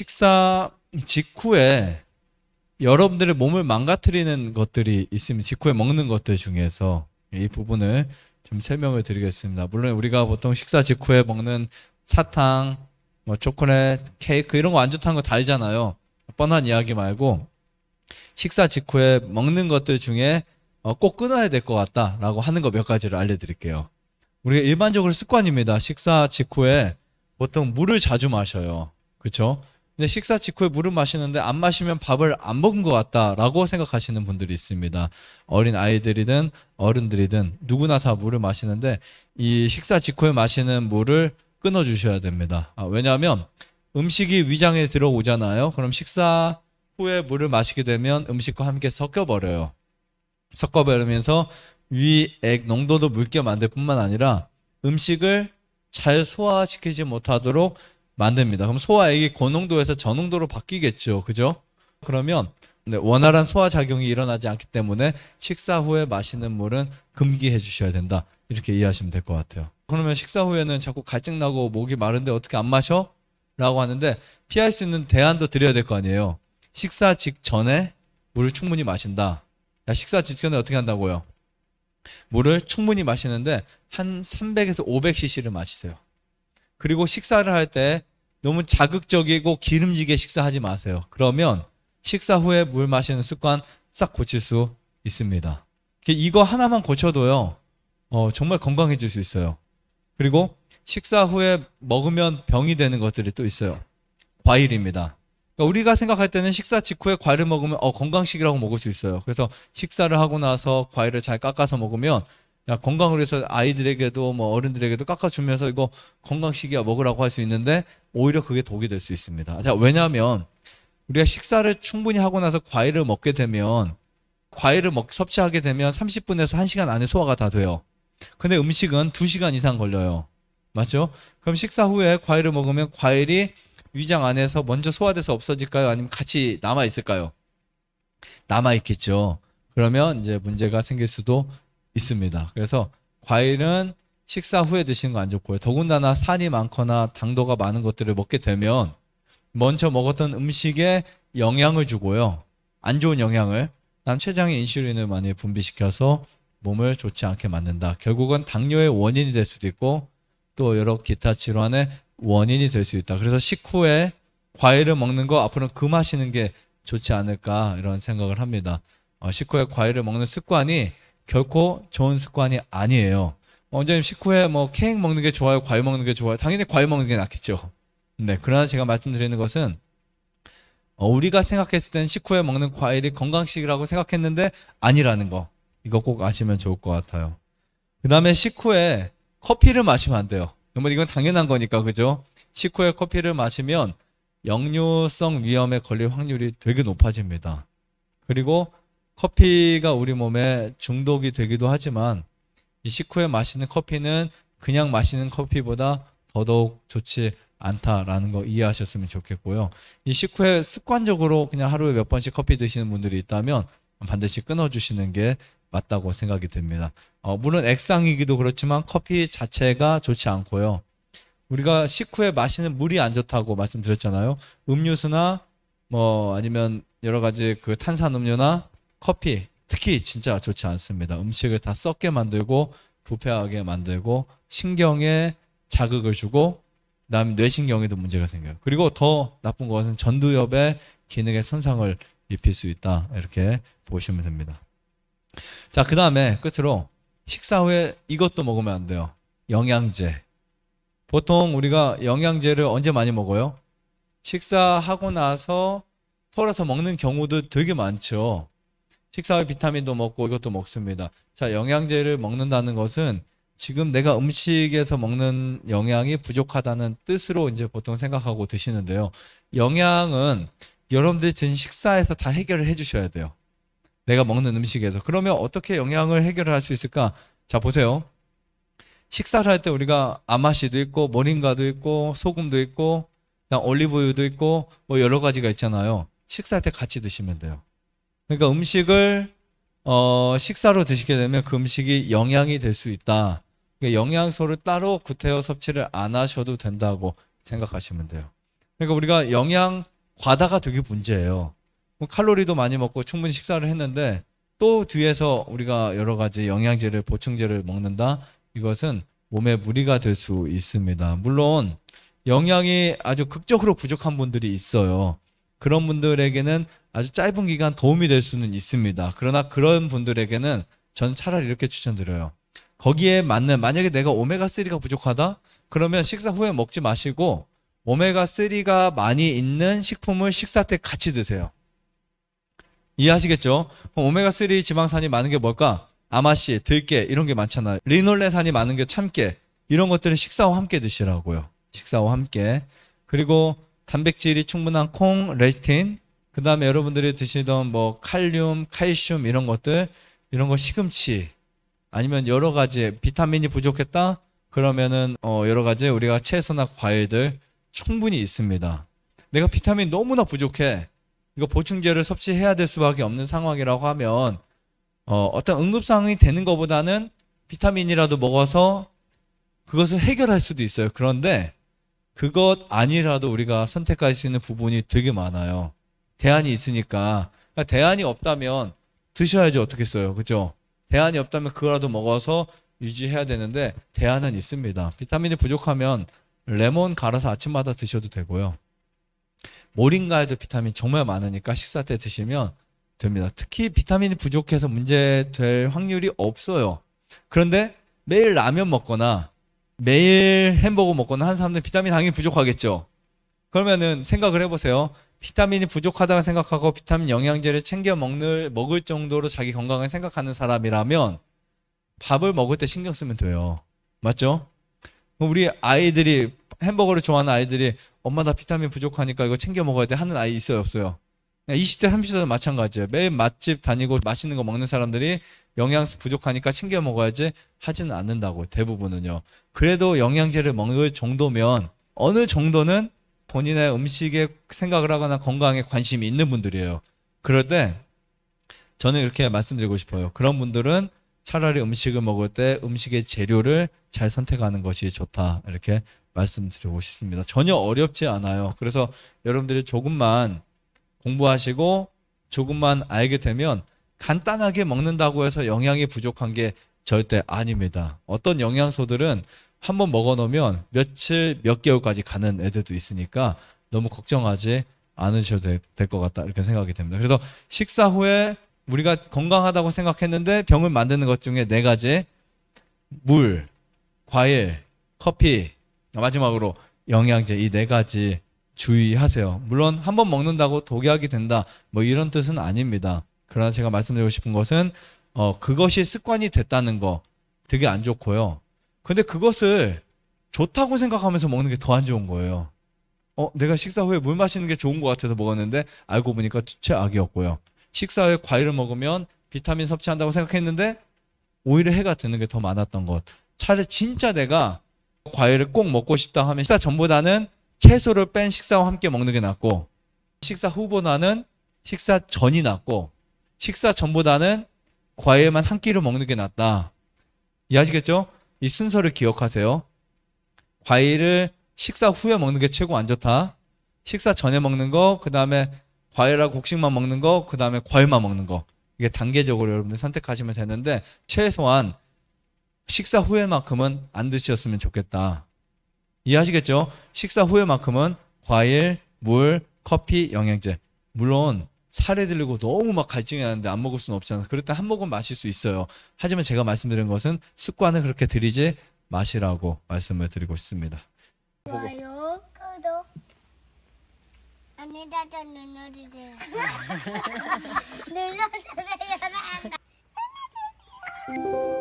식사 직후에 여러분들의 몸을 망가뜨리는 것들이 있으면 직후에 먹는 것들 중에서 이 부분을 좀 설명을 드리겠습니다. 물론 우리가 보통 식사 직후에 먹는 사탕, 뭐 초콜릿, 케이크 이런 거 안 좋다는 거 다 알잖아요. 뻔한 이야기 말고 식사 직후에 먹는 것들 중에 꼭 끊어야 될 것 같다라고 하는 거 몇 가지를 알려드릴게요. 우리가 일반적으로 습관입니다. 식사 직후에 보통 물을 자주 마셔요. 그렇죠? 근데 식사 직후에 물을 마시는데 안 마시면 밥을 안 먹은 것 같다라고 생각하시는 분들이 있습니다. 어린 아이들이든 어른들이든 누구나 다 물을 마시는데 이 식사 직후에 마시는 물을 끊어 주셔야 됩니다. 왜냐하면 음식이 위장에 들어오잖아요. 그럼 식사 후에 물을 마시게 되면 음식과 함께 섞여버려요. 섞어버리면서 위액 농도도 묽게 만들 뿐만 아니라 음식을 잘 소화시키지 못하도록 만듭니다. 그럼 소화액이 고농도에서 저농도로 바뀌겠죠. 그죠? 그러면 원활한 소화작용이 일어나지 않기 때문에 식사 후에 마시는 물은 금기해 주셔야 된다. 이렇게 이해하시면 될 것 같아요. 그러면 식사 후에는 자꾸 갈증나고 목이 마른데 어떻게 안 마셔? 라고 하는데 피할 수 있는 대안도 드려야 될 거 아니에요. 식사 직전에 물을 충분히 마신다. 식사 직전에 어떻게 한다고요? 물을 충분히 마시는데 한 300에서 500cc를 마시세요. 그리고 식사를 할 때 너무 자극적이고 기름지게 식사하지 마세요. 그러면 식사 후에 물 마시는 습관 싹 고칠 수 있습니다. 이거 하나만 고쳐도요, 정말 건강해질 수 있어요. 그리고 식사 후에 먹으면 병이 되는 것들이 또 있어요. 과일입니다. 그러니까 우리가 생각할 때는 식사 직후에 과일을 먹으면 건강식이라고 먹을 수 있어요. 그래서 식사를 하고 나서 과일을 잘 깎아서 먹으면 건강을 위해서 아이들에게도 뭐 어른들에게도 깎아주면서 이거 건강식이야 먹으라고 할 수 있는데 오히려 그게 독이 될 수 있습니다. 자, 왜냐하면 우리가 식사를 충분히 하고 나서 과일을 먹게 되면 섭취하게 되면 30분에서 1시간 안에 소화가 다 돼요. 근데 음식은 2시간 이상 걸려요. 맞죠? 그럼 식사 후에 과일을 먹으면 과일이 위장 안에서 먼저 소화돼서 없어질까요? 아니면 같이 남아있을까요? 남아있겠죠. 그러면 이제 문제가 생길 수도 있습니다. 그래서 과일은 식사 후에 드시는 거 안 좋고요. 더군다나 산이 많거나 당도가 많은 것들을 먹게 되면 먼저 먹었던 음식에 영향을 주고요. 안 좋은 영향을, 췌장에 인슐린을 많이 분비시켜서 몸을 좋지 않게 만든다. 결국은 당뇨의 원인이 될 수도 있고 또 여러 기타 질환의 원인이 될 수 있다. 그래서 식후에 과일을 먹는 거 앞으로는 금하시는 게 좋지 않을까 이런 생각을 합니다. 식후에 과일을 먹는 습관이 결코 좋은 습관이 아니에요. 원장님 식후에 뭐 케이크 먹는 게 좋아요? 과일 먹는 게 좋아요? 당연히 과일 먹는 게 낫겠죠. 네, 그러나 제가 말씀드리는 것은 우리가 생각했을 땐 식후에 먹는 과일이 건강식이라고 생각했는데 아니라는 거. 이거 꼭 아시면 좋을 것 같아요. 그 다음에 식후에 커피를 마시면 안 돼요. 이건 당연한 거니까, 그죠? 식후에 커피를 마시면 역류성 위염에 걸릴 확률이 되게 높아집니다. 그리고 커피가 우리 몸에 중독이 되기도 하지만 이 식후에 마시는 커피는 그냥 마시는 커피보다 더더욱 좋지 않다라는 거 이해하셨으면 좋겠고요. 이 식후에 습관적으로 그냥 하루에 몇 번씩 커피 드시는 분들이 있다면 반드시 끊어주시는 게 맞다고 생각이 듭니다. 물론 액상이기도 그렇지만 커피 자체가 좋지 않고요. 우리가 식후에 마시는 물이 안 좋다고 말씀드렸잖아요. 음료수나 뭐 아니면 여러 가지 그 탄산음료나 커피 특히 진짜 좋지 않습니다. 음식을 다 썩게 만들고 부패하게 만들고 신경에 자극을 주고 그다음에 뇌신경에도 문제가 생겨요. 그리고 더 나쁜 것은 전두엽의 기능에 손상을 입힐 수 있다. 이렇게 보시면 됩니다. 자, 그 다음에 끝으로 식사 후에 이것도 먹으면 안 돼요. 영양제. 보통 우리가 영양제를 언제 많이 먹어요? 식사하고 나서 털어서 먹는 경우도 되게 많죠. 식사 후에 비타민도 먹고 이것도 먹습니다. 자, 영양제를 먹는다는 것은 지금 내가 음식에서 먹는 영양이 부족하다는 뜻으로 이제 보통 생각하고 드시는데요. 영양은 여러분들이 드신 식사에서 다 해결을 해 주셔야 돼요. 내가 먹는 음식에서. 그러면 어떻게 영양을 해결을 할 수 있을까? 자, 보세요. 식사를 할 때 우리가 아마시도 있고 모링가도 있고 소금도 있고 올리브유도 있고 뭐 여러 가지가 있잖아요. 식사할 때 같이 드시면 돼요. 그러니까 음식을 식사로 드시게 되면 그 음식이 영양이 될 수 있다. 그러니까 영양소를 따로 구태여 섭취를 안 하셔도 된다고 생각하시면 돼요. 그러니까 우리가 영양 과다가 되게 문제예요. 칼로리도 많이 먹고 충분히 식사를 했는데 또 뒤에서 우리가 여러 가지 영양제를 보충제를 먹는다. 이것은 몸에 무리가 될 수 있습니다. 물론 영양이 아주 극적으로 부족한 분들이 있어요. 그런 분들에게는 아주 짧은 기간 도움이 될 수는 있습니다. 그러나 그런 분들에게는 전 차라리 이렇게 추천드려요. 거기에 맞는, 만약에 내가 오메가3가 부족하다? 그러면 식사 후에 먹지 마시고 오메가3가 많이 있는 식품을 식사 때 같이 드세요. 이해하시겠죠? 오메가3 지방산이 많은 게 뭘까? 아마씨, 들깨 이런 게 많잖아요. 리놀레산이 많은 게 참깨. 이런 것들은 식사와 함께 드시라고요. 식사와 함께. 그리고 단백질이 충분한 콩, 레지틴. 그 다음에 여러분들이 드시던 뭐 칼륨, 칼슘 이런 것들, 이런 거 시금치. 아니면 여러 가지 비타민이 부족했다? 그러면은 여러 가지 우리가 채소나 과일들 충분히 있습니다. 내가 비타민 너무나 부족해. 이거 보충제를 섭취해야 될 수밖에 없는 상황이라고 하면 어떤 응급상황이 되는 것보다는 비타민이라도 먹어서 그것을 해결할 수도 있어요. 그런데 그것 아니라도 우리가 선택할 수 있는 부분이 되게 많아요. 대안이 있으니까. 그러니까 대안이 없다면 드셔야지 어떻겠어요. 그죠? 대안이 없다면 그거라도 먹어서 유지해야 되는데 대안은 있습니다. 비타민이 부족하면 레몬 갈아서 아침마다 드셔도 되고요. 모링가에도 비타민 정말 많으니까 식사 때 드시면 됩니다. 특히 비타민이 부족해서 문제될 확률이 없어요. 그런데 매일 라면 먹거나 매일 햄버거 먹거나 하는 사람들은 비타민 당연히 부족하겠죠. 그러면은 생각을 해보세요. 비타민이 부족하다고 생각하고 비타민 영양제를 챙겨 먹을 정도로 자기 건강을 생각하는 사람이라면 밥을 먹을 때 신경 쓰면 돼요. 맞죠? 우리 아이들이 햄버거를 좋아하는 아이들이 엄마 나 비타민 부족하니까 이거 챙겨 먹어야 돼 하는 아이 있어요 없어요? 20대 30대도 마찬가지예요. 매일 맛집 다니고 맛있는 거 먹는 사람들이 영양소 부족하니까 챙겨 먹어야지 하지는 않는다고 대부분은요. 그래도 영양제를 먹을 정도면 어느 정도는 본인의 음식에 생각을 하거나 건강에 관심이 있는 분들이에요. 그럴 때 저는 이렇게 말씀드리고 싶어요. 그런 분들은 차라리 음식을 먹을 때 음식의 재료를 잘 선택하는 것이 좋다. 이렇게 말씀드리고 싶습니다. 전혀 어렵지 않아요. 그래서 여러분들이 조금만 공부하시고 조금만 알게 되면 간단하게 먹는다고 해서 영양이 부족한 게 절대 아닙니다. 어떤 영양소들은 한번 먹어놓으면 며칠, 몇 개월까지 가는 애들도 있으니까 너무 걱정하지 않으셔도 될 것 같다 이렇게 생각이 됩니다. 그래서 식사 후에 우리가 건강하다고 생각했는데 병을 만드는 것 중에 4가지 물, 과일, 커피, 마지막으로 영양제 이 4가지 주의하세요. 물론 한번 먹는다고 독약이 된다 뭐 이런 뜻은 아닙니다. 그러나 제가 말씀드리고 싶은 것은 그것이 습관이 됐다는 거 되게 안 좋고요. 근데 그것을 좋다고 생각하면서 먹는 게 더 안 좋은 거예요. 내가 식사 후에 물 마시는 게 좋은 것 같아서 먹었는데 알고 보니까 최악이었고요. 식사 후에 과일을 먹으면 비타민 섭취한다고 생각했는데 오히려 해가 되는 게 더 많았던 것. 차라리 진짜 내가 과일을 꼭 먹고 싶다 하면 식사 전보다는 채소를 뺀 식사와 함께 먹는 게 낫고 식사 후보다는 식사 전이 낫고 식사 전보다는 과일만 한 끼를 먹는 게 낫다. 이해하시겠죠? 이 순서를 기억하세요. 과일을 식사 후에 먹는 게 최고 안 좋다. 식사 전에 먹는 거, 그 다음에 과일하고 곡식만 먹는 거, 그 다음에 과일만 먹는 거. 이게 단계적으로 여러분들 선택하시면 되는데 최소한 식사 후에만큼은 안 드셨으면 좋겠다. 이해하시겠죠? 식사 후에만큼은 과일, 물, 커피, 영양제. 물론 살에 들리고 너무 막 갈증이 나는데 안 먹을 수는 없잖아요. 그럴 때 한 모금 마실 수 있어요. 하지만 제가 말씀드린 것은 습관을 그렇게 들이지 마시라고 말씀을 드리고 싶습니다. 좋아요, 구독, 안내자전 눌러주세요. 눌러주세요. 눌러주세요.